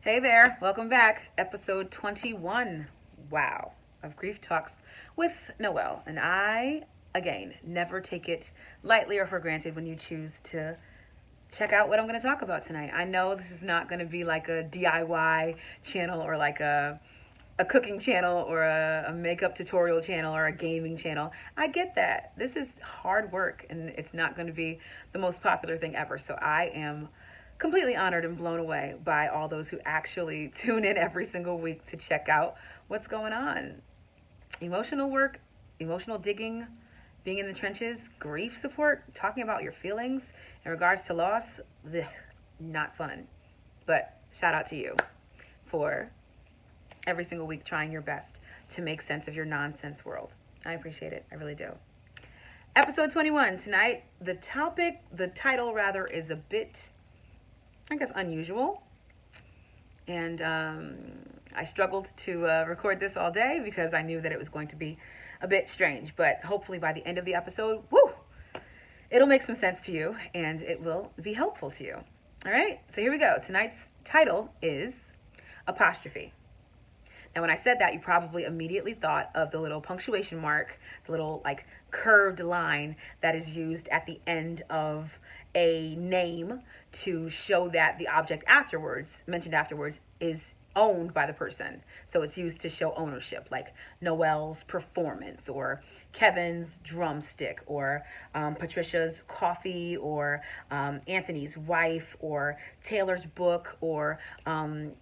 Hey there, welcome back. Episode 21. Wow, of Grief Talks with Noel. And I, again, never take it lightly or for granted when you choose to check out what I'm going to talk about tonight. I know this is not going to be like a DIY channel or like a cooking channel or a makeup tutorial channel or a gaming channel. I get that. This is hard work and it's not going to be the most popular thing ever. So I am completely honored and blown away by all those who actually tune in every single week to check out what's going on. Emotional work, emotional digging, being in the trenches, grief support, talking about your feelings in regards to loss, ugh, not fun. But shout out to you for every single week trying your best to make sense of your nonsense world. I appreciate it. I really do. Episode 21. Tonight, the title rather, is a bit, I guess, unusual. And I struggled to record this all day because I knew that it was going to be a bit strange. But hopefully by the end of the episode, it'll make some sense to you and it will be helpful to you. All right, so here we go. Tonight's title is Apostrophe. Now, when I said that, you probably immediately thought of the little punctuation mark, the little like curved line that is used at the end of a name to show that the object mentioned afterwards, is owned by the person. So it's used to show ownership, like Noel's performance, or Kevin's drumstick, or Patricia's coffee, or Anthony's wife, or Taylor's book, or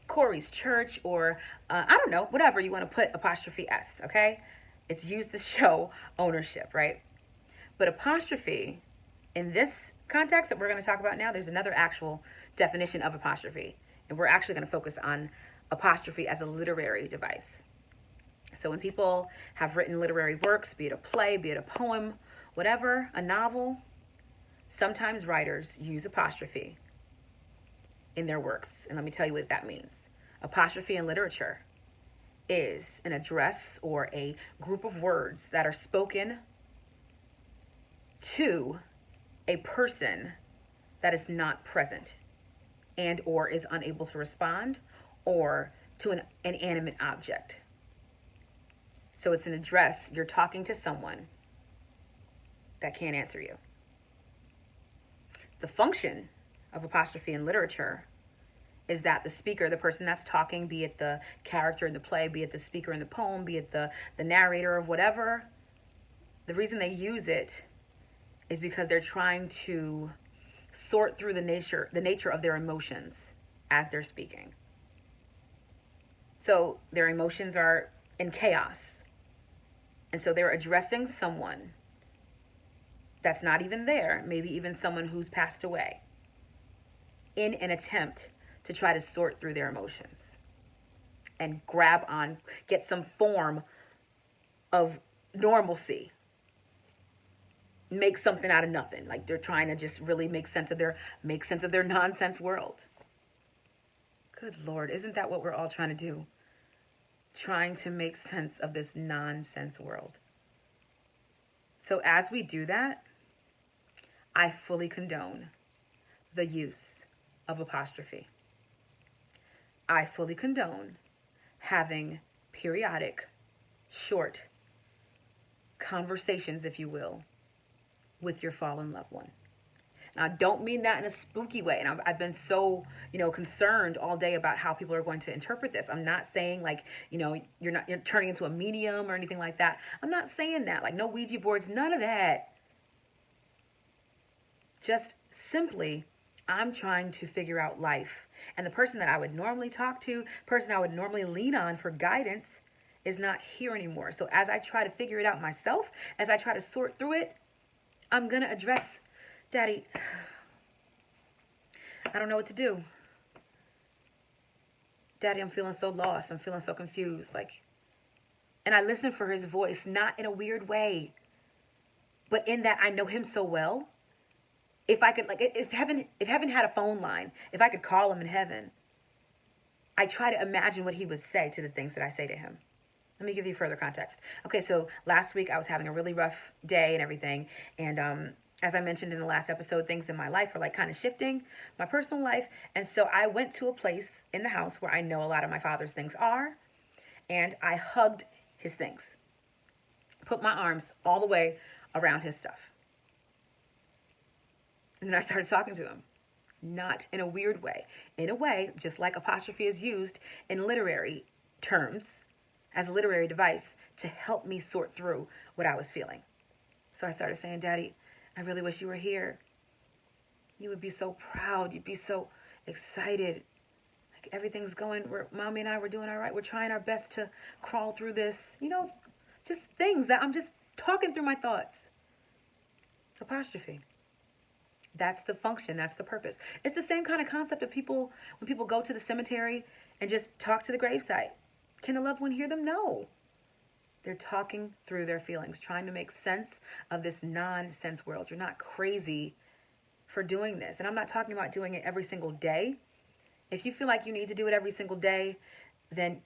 Corey's church, or I don't know, whatever you want to put apostrophe S, okay? It's used to show ownership, right? But apostrophe, in this context that we're going to talk about now, there's another actual definition of apostrophe. And we're actually going to focus on apostrophe as a literary device. So when people have written literary works, be it a play, be it a poem, whatever, a novel, sometimes writers use apostrophe in their works. And let me tell you what that means. Apostrophe in literature is an address or a group of words that are spoken to a person that is not present and or is unable to respond, or to an inanimate object. So it's an address. You're talking to someone that can't answer you. The function of apostrophe in literature is that the speaker, the person that's talking, be it the character in the play, be it the speaker in the poem, be it the narrator of whatever, the reason they use it is because they're trying to sort through the nature of their emotions as they're speaking. So their emotions are in chaos. And so they're addressing someone that's not even there, maybe even someone who's passed away, in an attempt to try to sort through their emotions and get some form of normalcy. Make something out of nothing. Like they're trying to just really make sense of their nonsense world. Good Lord, isn't that what we're all trying to do? Trying to make sense of this nonsense world. So as we do that, I fully condone the use of apostrophe. I fully condone having periodic, short conversations, if you will, with your fallen loved one. Now, I don't mean that in a spooky way. And I've been so, concerned all day about how people are going to interpret this. I'm not saying like, you're turning into a medium or anything like that. I'm not saying that. Like no Ouija boards, none of that. Just simply, I'm trying to figure out life. And the person that I would normally talk to, person I would normally lean on for guidance, is not here anymore. So as I try to figure it out myself, as I try to sort through it, I'm going to address, Daddy, I don't know what to do. Daddy, I'm feeling so lost. I'm feeling so confused. And I listen for his voice, not in a weird way, but in that I know him so well. If I could, if heaven had a phone line, if I could call him in heaven, I try to imagine what he would say to the things that I say to him. Let me give you further context. Okay, so last week I was having a really rough day and everything, and As I mentioned in the last episode, things in my life are like kind of shifting, my personal life. And so I went to a place in the house where I know a lot of my father's things are, and I hugged his things, put my arms all the way around his stuff. And then I started talking to him, not in a weird way, in a way just like apostrophe is used in literary terms as a literary device to help me sort through what I was feeling. So I started saying, Daddy, I really wish you were here. You would be so proud. You'd be so excited. Like everything's going, Mommy and I were doing all right. We're trying our best to crawl through this. Just things that I'm just talking through my thoughts. Apostrophe. That's the function. That's the purpose. It's the same kind of concept of people, when people go to the cemetery and just talk to the gravesite. Can a loved one hear them? No. They're talking through their feelings, trying to make sense of this nonsense world. You're not crazy for doing this. And I'm not talking about doing it every single day. If you feel like you need to do it every single day, then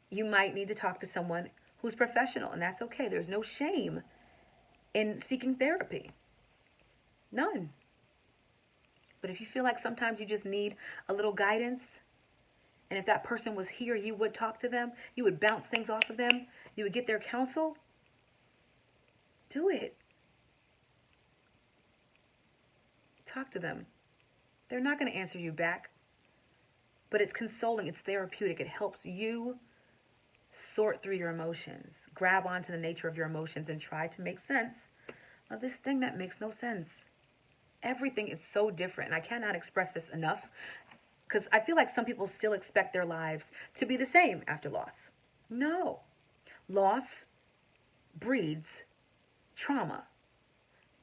you might need to talk to someone who's professional, and that's okay. There's no shame in seeking therapy. None. But if you feel like sometimes you just need a little guidance, and if that person was here, you would talk to them, you would bounce things off of them, you would get their counsel, do it. Talk to them. They're not going to answer you back, but it's consoling, it's therapeutic. It helps you sort through your emotions, grab onto the nature of your emotions, and try to make sense of this thing that makes no sense. Everything is so different, and I cannot express this enough because I feel like some people still expect their lives to be the same after loss. No. Loss breeds trauma.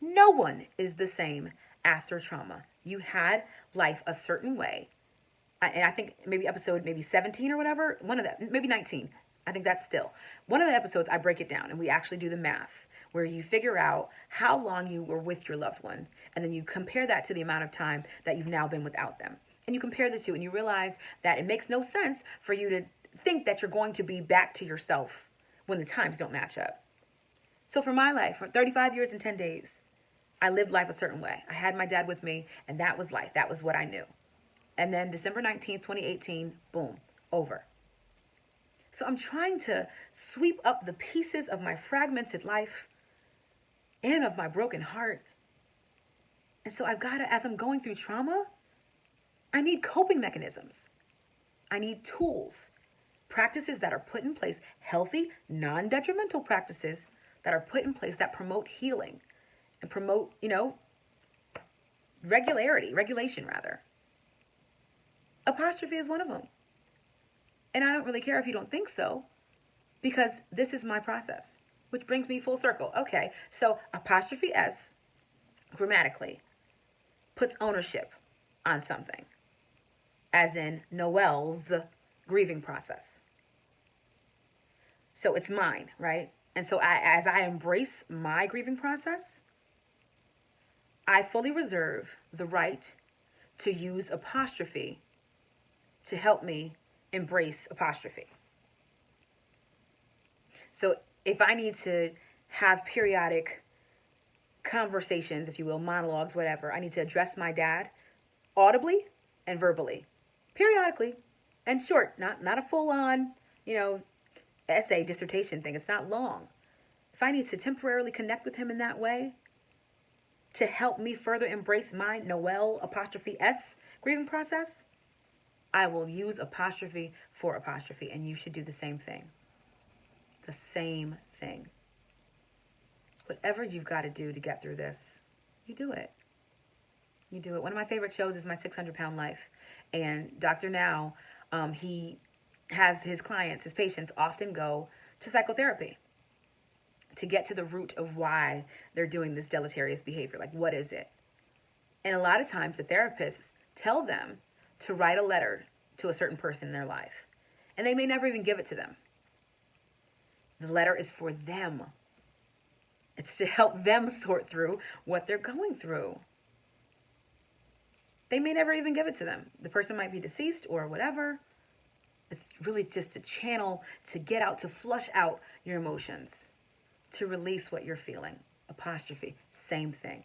No one is the same after trauma. You had life a certain way. And I think maybe episode 17 or whatever, one of that, maybe 19. I think that's still. One of the episodes, I break it down and we actually do the math where you figure out how long you were with your loved one. And then you compare that to the amount of time that you've now been without them. And you compare the two and you realize that it makes no sense for you to think that you're going to be back to yourself when the times don't match up. So for my life, for 35 years and 10 days, I lived life a certain way. I had my dad with me, and that was life. That was what I knew. And then December 19th, 2018, boom, over. So I'm trying to sweep up the pieces of my fragmented life and of my broken heart. And so I've got to, as I'm going through trauma, I need coping mechanisms. I need tools, practices that are put in place, healthy, non-detrimental practices that are put in place that promote healing and promote, regulation rather. Apostrophe is one of them. And I don't really care if you don't think so, because this is my process, which brings me full circle. Okay, so apostrophe S, grammatically, puts ownership on something, as in Noel's grieving process. So it's mine, right? And so as I embrace my grieving process, I fully reserve the right to use apostrophe to help me embrace apostrophe. So if I need to have periodic conversations, if you will, monologues, whatever, I need to address my dad audibly and verbally, periodically, and short, not a full-on, essay, dissertation thing. It's not long. If I need to temporarily connect with him in that way to help me further embrace my Noel apostrophe S grieving process, I will use apostrophe for apostrophe, and you should do the same thing. The same thing. Whatever you've got to do to get through this, you do it. You do it. One of my favorite shows is My 600-Pound Life. And Dr. Now, he has his clients, his patients often go to psychotherapy to get to the root of why they're doing this deleterious behavior. Like, what is it? And a lot of times the therapists tell them to write a letter to a certain person in their life. And they may never even give it to them. The letter is for them. It's to help them sort through what they're going through. They may never even give it to them. The person might be deceased or whatever. It's really just a channel to get out, to flush out your emotions, to release what you're feeling. Apostrophe, same thing.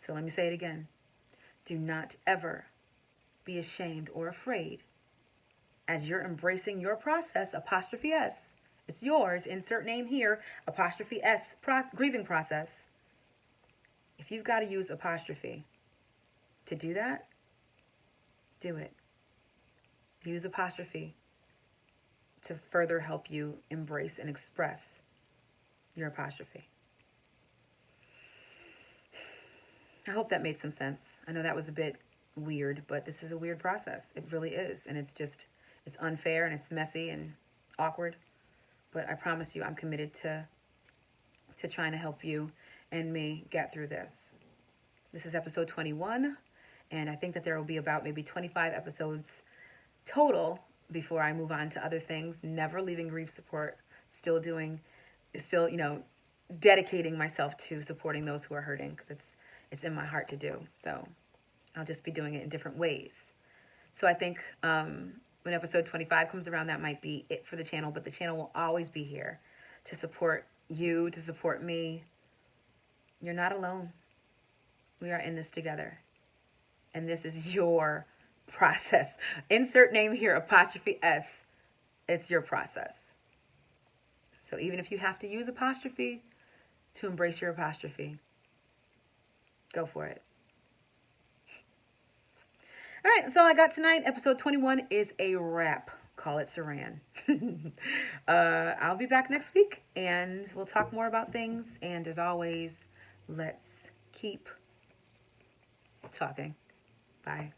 So let me say it again. Do not ever be ashamed or afraid as you're embracing your process, apostrophe S. It's yours, insert name here, apostrophe S, grieving process. If you've got to use apostrophe to do that, do it. Use apostrophe to further help you embrace and express your apostrophe. I hope that made some sense. I know that was a bit weird, but this is a weird process. It really is. And it's unfair and it's messy and awkward. But I promise you, I'm committed to trying to help you and me get through this. This is episode 21. And I think that there will be about maybe 25 episodes total before I move on to other things. Never leaving grief support. Still, dedicating myself to supporting those who are hurting because it's in my heart to do. So I'll just be doing it in different ways. So I think when episode 25 comes around, that might be it for the channel. But the channel will always be here to support you, to support me. You're not alone. We are in this together. And this is your process. Insert name here, apostrophe S. It's your process. So even if you have to use apostrophe to embrace your apostrophe, go for it. All right, that's all I got tonight. Episode 21 is a wrap. Call it Saran. I'll be back next week, and we'll talk more about things. And as always, let's keep talking. Bye.